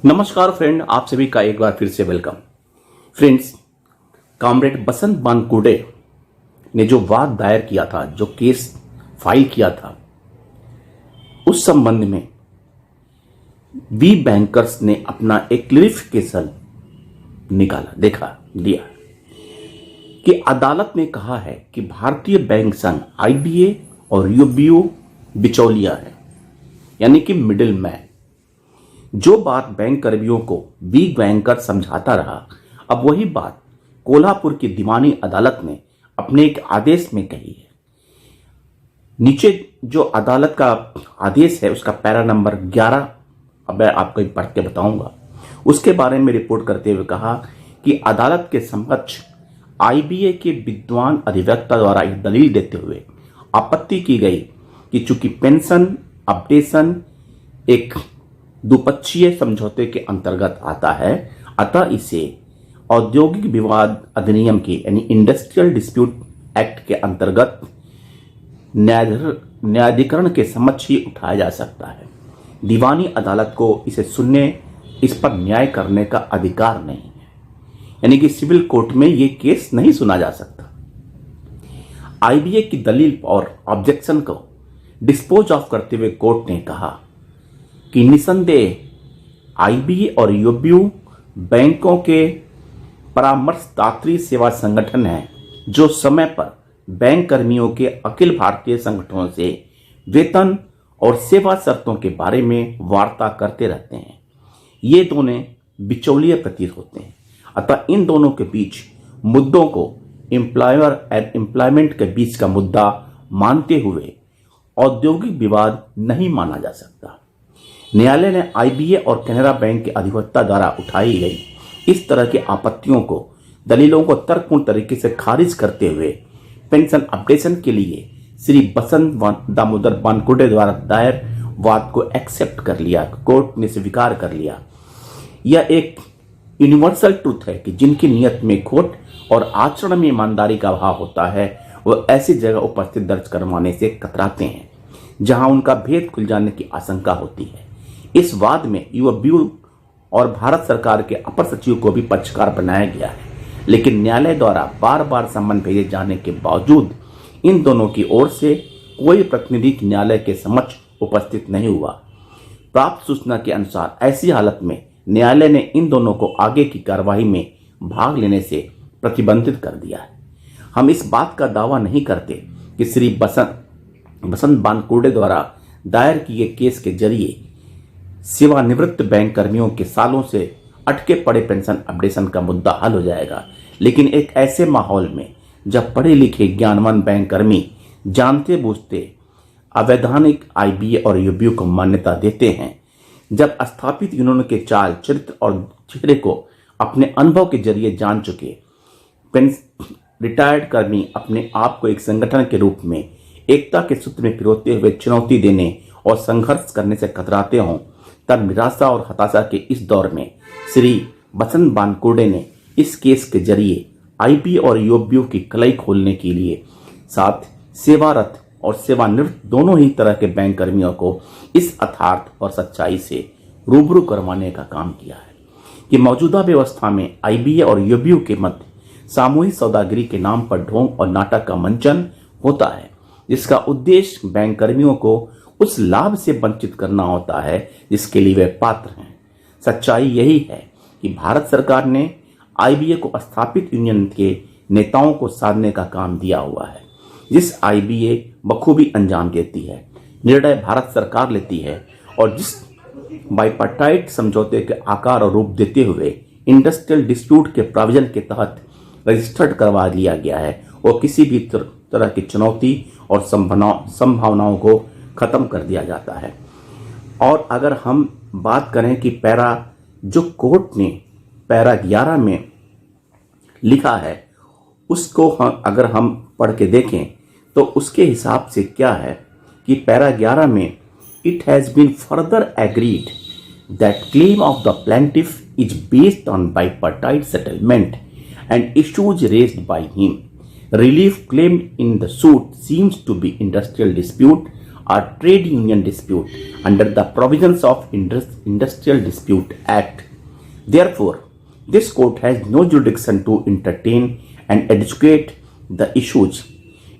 नमस्कार फ्रेंड, आप सभी का एक बार फिर से वेलकम। फ्रेंड्स, कॉमरेड बसंत बानकुडे ने जो वाद दायर किया था, जो केस फाइल किया था, उस संबंध में वी बैंकर्स ने अपना एक क्लैरिफिकेशन दिया कि अदालत ने कहा है कि भारतीय बैंक संघ आईबीए और यूबीओ बिचौलिया है, यानी कि मिडिल मैन। जो बात बैंक कर्मियों को वी बैंकर समझाता रहा, अब वही बात कोल्हापुर की दीवानी अदालत ने अपने एक आदेश में कही है। नीचे जो अदालत का आदेश है उसका पैरा नंबर 11 अब मैं आपको पढ़ के बताऊंगा। उसके बारे में रिपोर्ट करते हुए कहा कि अदालत के समक्ष आईबीए के विद्वान अधिवक्ता द्वारा एक दलील देते हुए आपत्ति की गई कि चूंकि पेंशन अपडेशन एक द्विपक्षीय समझौते के अंतर्गत आता है, अतः इसे औद्योगिक विवाद अधिनियम के यानी इंडस्ट्रियल डिस्प्यूट एक्ट के अंतर्गत न्यायाधिकरण के समक्ष ही उठाया जा सकता है। दीवानी अदालत को इसे सुनने, इस पर न्याय करने का अधिकार नहीं है, यानी कि सिविल कोर्ट में यह केस नहीं सुना जा सकता। आईबीए की दलील और ऑब्जेक्शन को डिस्पोज ऑफ करते हुए कोर्ट ने कहा कि निसंदेह आईबीए और यूबीओ बैंकों के परामर्शदात्री सेवा संगठन हैं, जो समय पर बैंक कर्मियों के अखिल भारतीय संगठनों से वेतन और सेवा शर्तों के बारे में वार्ता करते रहते हैं। ये दोनों बिचौलिए प्रतीत होते हैं, अतः इन दोनों के बीच मुद्दों को एम्प्लॉयर एंड एम्प्लॉयमेंट के बीच का मुद्दा मानते हुए औद्योगिक विवाद नहीं माना जा सकता। न्यायालय ने आईबीए और कैनरा बैंक के अधिवक्ता द्वारा उठाई गई इस तरह की आपत्तियों को, दलीलों को तर्कपूर्ण तरीके से खारिज करते हुए पेंशन अपडेशन के लिए श्री बसंत दामोदर बानकुडे द्वारा दायर वाद को एक्सेप्ट कर लिया। कोर्ट ने स्वीकार कर लिया। यह एक यूनिवर्सल ट्रूथ है कि जिनकी नियत में खोट और आचरण में ईमानदारी का अभाव होता है, वह ऐसी जगह उपस्थित दर्ज करवाने से कतराते हैं जहां उनका भेद खुल जाने की आशंका होती है। इस वाद में यूबीओ और भारत सरकार के अपर सचिव को भी पक्षकार बनाया गया है, लेकिन न्यायालय द्वारा बार बार सम्मन भेजे जाने के बावजूद इन दोनों की ओर से कोई प्रतिनिधि न्यायालय के समक्ष उपस्थित नहीं हुआ। प्राप्त सूचना के अनुसार ऐसी हालत में न्यायालय ने इन दोनों को आगे की कार्यवाही में भाग लेने से प्रतिबंधित कर दिया है। हम इस बात का दावा नहीं करते कि श्री बसंत बानकुडे द्वारा दायर किए केस के जरिए सेवानिवृत्त बैंक कर्मियों के सालों से अटके पड़े पेंशन अपडेशन का मुद्दा हल हो जाएगा, लेकिन एक ऐसे माहौल में जब पढ़े लिखे ज्ञानवान बैंक कर्मी जानते बूझते अवैधानिक आईबीए और यूबीओ को मान्यता देते हैं, जब स्थापित यूनियन के चाल चरित्र और चेहरे को अपने अनुभव के जरिए जान चुके रिटायर्ड कर्मी अपने आप को एक संगठन के रूप में एकता के सूत्र में पिरोते हुए चुनौती देने और संघर्ष करने से कतराते हों, तब निराशा और हताशा के इस दौर में श्री बसंत बानकुडे ने इस केस के जरिए आईबीए और यूबीओ की कलई खोलने के लिए साथ सेवारत और सेवानिवृत्त दोनों ही तरह के बैंक कर्मियों को इस यथार्थ और सच्चाई से रूबरू करवाने का काम किया है कि मौजूदा व्यवस्था में आईबीए और यूबीओ के मध्य सामूहिक सौदागरी के नाम पर ढोंग और नाटक का मंचन होता है, जिसका उद्देश्य बैंक कर्मियों को उस लाभ से वंचित करना होता है जिसके लिए वे पात्र हैं। सच्चाई यही है कि भारत सरकार ने आईबीए को स्थापित यूनियन के नेताओं को साधने का काम दिया हुआ है, जिस आईबीए बखूबी अंजाम देती है, निर्णय भारत सरकार लेती है और जिस बाइपार्टाइट समझौते के आकार और रूप देते हुए इंडस्ट्रियल डिस्प्यूट के प्रोविजन के तहत रजिस्टर्ड करवा लिया गया है, वो किसी भी तरह की चुनौती और संभावनाओं को खत्म कर दिया जाता है। और अगर हम बात करें कि पैरा जो कोर्ट ने पैरा 11 में लिखा है, उसको अगर हम पढ़ के देखें तो उसके हिसाब से क्या है कि पैरा 11 में it has been further agreed that claim of the plaintiff is based on bipartite settlement and issues raised by him. Relief claimed in the suit seems to be industrial dispute or trade union dispute under the provisions of Industrial Dispute Act. Therefore, this court has no jurisdiction to entertain and adjudicate the issues.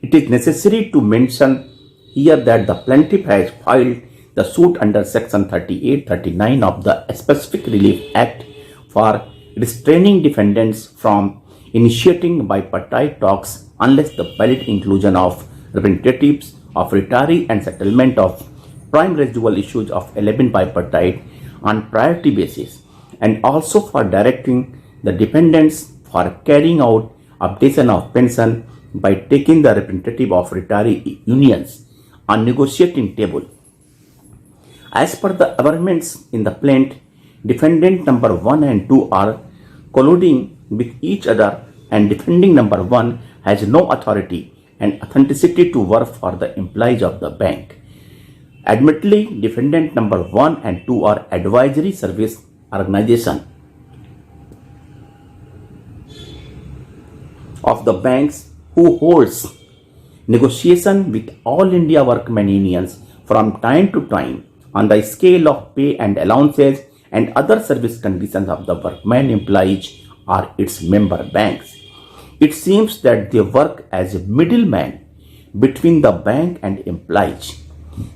It is necessary to mention here that the plaintiff has filed the suit under Section 38-39 of the Specific Relief Act for restraining defendants from initiating bipartite talks unless the valid inclusion of representatives of retiree and settlement of prime residual issues of 11 bipartite on priority basis, and also for directing the defendants for carrying out updation of pension by taking the representative of retiree unions on negotiating table. As per the arguments in the plaint, defendant number 1 and 2 are colluding with each other, and defending number 1 has no authority and authenticity to work for the employees of the bank. Admittedly, defendant number 1 and 2 are advisory service organization of the banks who holds negotiation with all India workmen unions from time to time on the scale of pay and allowances and other service conditions of the workmen employees are its member banks. It seems that they work as a middleman between the bank and employees.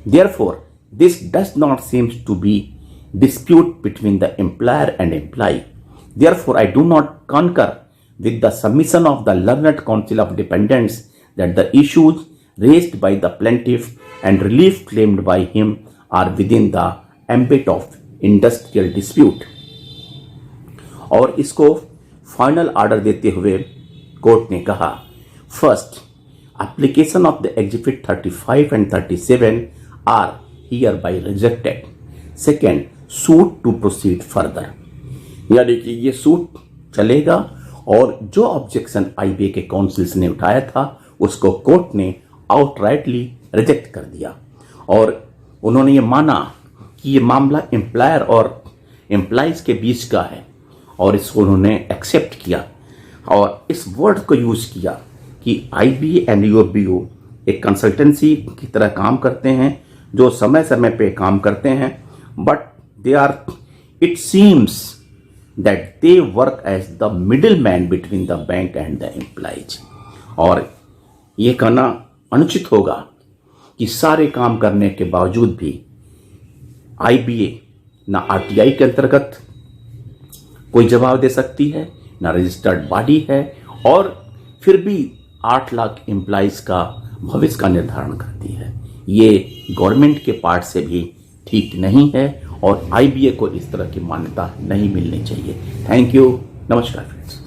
Therefore, this does not seem to be dispute between the employer and employee. Therefore, I do not concur with the submission of the learned counsel of defendants that the issues raised by the plaintiff and relief claimed by him are within the ambit of industrial dispute. और इसको final order देते हुए court ने कहा, first, application of the exhibit 35 and 37 are hereby rejected. Second, suit to proceed further. यानी कि ये suit चलेगा और जो ऑब्जेक्शन आईबीए के काउंसिल्स ने उठाया था उसको कोर्ट ने आउटराइटली रिजेक्ट कर दिया और उन्होंने ये माना कि ये मामला एम्प्लॉयर और एम्प्लॉइज के बीच का है और इसको उन्होंने एक्सेप्ट किया और इस वर्ड को यूज किया कि आईबीए एंड यूबीओ एक कंसल्टेंसी की तरह काम करते हैं जो समय समय पे काम करते हैं, but they are, it seems that they work as the middle man between the bank and the employees. और ये कहना अनुचित होगा कि सारे काम करने के बावजूद भी आईबीए ना आरटीआई के अंतर्गत कोई जवाब दे सकती है, ना रजिस्टर्ड बॉडी है और फिर भी 8 लाख एम्प्लॉइज का भविष्य का निर्धारण करती है। ये गवर्नमेंट के पार्ट से भी ठीक नहीं है और आईबीए को इस तरह की मान्यता नहीं मिलनी चाहिए। थैंक यू, नमस्कार फ्रेंड्स।